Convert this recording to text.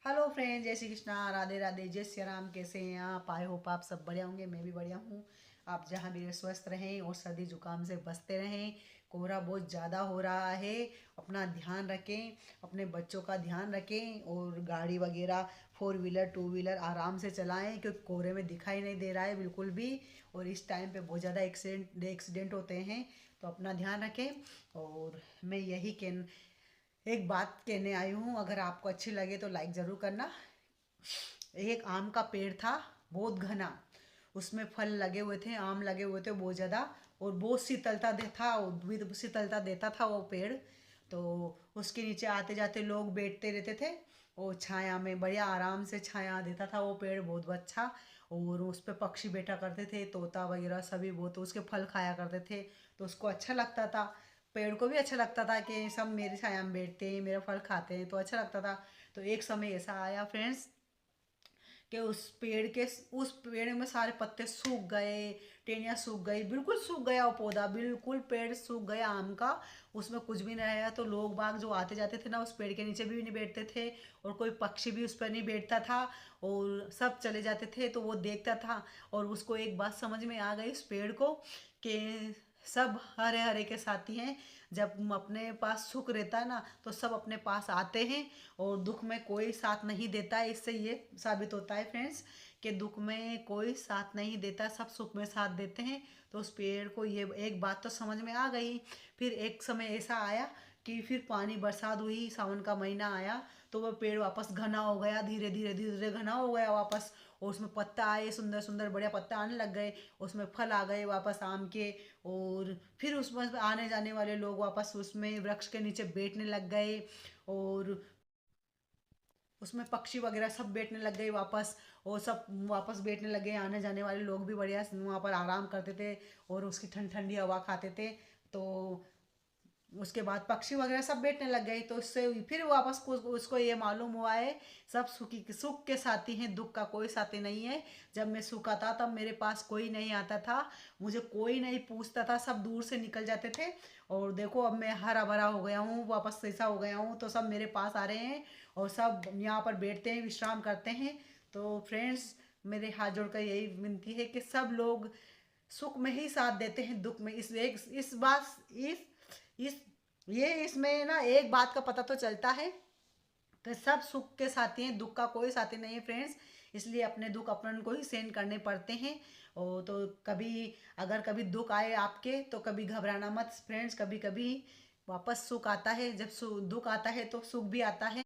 Hello friend, जय श्री कृष्णा, राधे राधे, जय श्री राम। कैसे हैं आप? आई होप आप सब बढ़िया होंगे। मैं भी बढ़िया हूँ। आप जहाँ भी स्वस्थ रहें और सर्दी जुकाम से बचते रहें। कोहरा बहुत ज़्यादा हो रहा है। अपना ध्यान रखें, अपने बच्चों का ध्यान रखें और गाड़ी वगैरह फोर व्हीलर टू व्हीलर आराम से चलाएं, क्योंकि कोहरे में दिखाई नहीं दे रहा है बिल्कुल भी। और इस टाइम पे बहुत ज़्यादा एक्सीडेंट होते हैं, तो अपना ध्यान रखें। और मैं यही एक बात कहने आई हूँ, अगर आपको अच्छी लगे तो लाइक ज़रूर करना। एक आम का पेड़ था, बहुत घना। उसमें फल लगे हुए थे, आम लगे हुए थे बहुत ज़्यादा। और बहुत शीतलता देता था वो पेड़। तो उसके नीचे आते जाते लोग बैठते रहते थे। और छाया में बढ़िया आराम से छाया देता था वो पेड़, बहुत अच्छा। और उस पे पक्षी बैठा करते थे, तोता वगैरह सभी, बहुत उसके फल खाया करते थे। तो उसको अच्छा लगता था, पेड़ को भी अच्छा लगता था कि सब मेरे छाया में बैठते हैं, मेरा फल खाते हैं, तो अच्छा लगता था। तो एक समय ऐसा आया फ्रेंड्स कि उस पेड़ में सारे पत्ते सूख गए, टेनियाँ सूख गई, बिल्कुल सूख गया वो पौधा, बिल्कुल पेड़ सूख गया आम का। उसमें कुछ भी नहीं रहा। तो लोग बाग जो आते जाते थे ना, उस पेड़ के नीचे भी नहीं बैठते थे। और कोई पक्षी भी उस पर नहीं बैठता था। और सब चले जाते थे, तो वो देखता था। और उसको एक बात समझ में आ गई उस पेड़ को कि सब हरे हरे के साथी हैं। जब अपने पास सुख रहता है ना, तो सब अपने पास आते हैं। और दुख में कोई साथ नहीं देता है। इससे ये साबित होता है फ्रेंड्स कि दुख में कोई साथ नहीं देता, सब सुख में साथ देते हैं। तो उस पेड़ को ये एक बात तो समझ में आ गई। फिर एक समय ऐसा आया कि फिर पानी बरसात हुई, सावन का महीना आया। तो वह पेड़ वापस घना हो गया, धीरे धीरे धीरे धीरे घना हो गया वापस। और उसमें पत्ता आए, सुंदर सुंदर बढ़िया पत्ता आने लग गए। उसमें फल आ गए वापस आम के। और फिर उसमें आने जाने वाले लोग वापस उसमें वृक्ष के नीचे बैठने लग गए। और उसमें पक्षी वगैरह सब बैठने लग गए वापस। और सब वापस बैठने लगे, आने जाने वाले लोग भी बढ़िया वहाँ पर आराम करते थे। और उसकी ठंडी ठंडी हवा खाते थे। तो उसके बाद पक्षी वगैरह सब बैठने लग गए। तो उससे फिर वापस उसको ये मालूम हुआ है, सब सुख के साथी हैं, दुख का कोई साथी नहीं है। जब मैं सूखा था तब मेरे पास कोई नहीं आता था, मुझे कोई नहीं पूछता था, सब दूर से निकल जाते थे। और देखो अब मैं हरा भरा हो गया हूँ, वापस ऐसा हो गया हूँ, तो सब मेरे पास आ रहे हैं। और सब यहाँ पर बैठते हैं, विश्राम करते हैं। तो फ्रेंड्स, मेरे हाथ जोड़कर यही विनती है कि सब लोग सुख में ही साथ देते हैं, दुख में इस बात इस ये इसमें ना एक बात का पता तो चलता है कि सब सुख के साथी हैं, दुख का कोई साथी नहीं है फ्रेंड्स। इसलिए अपने दुख अपन को ही सहन करने पड़ते हैं। और तो कभी अगर कभी दुख आए आपके, तो कभी घबराना मत फ्रेंड्स। कभी कभी वापस सुख आता है, जब दुख आता है तो सुख भी आता है।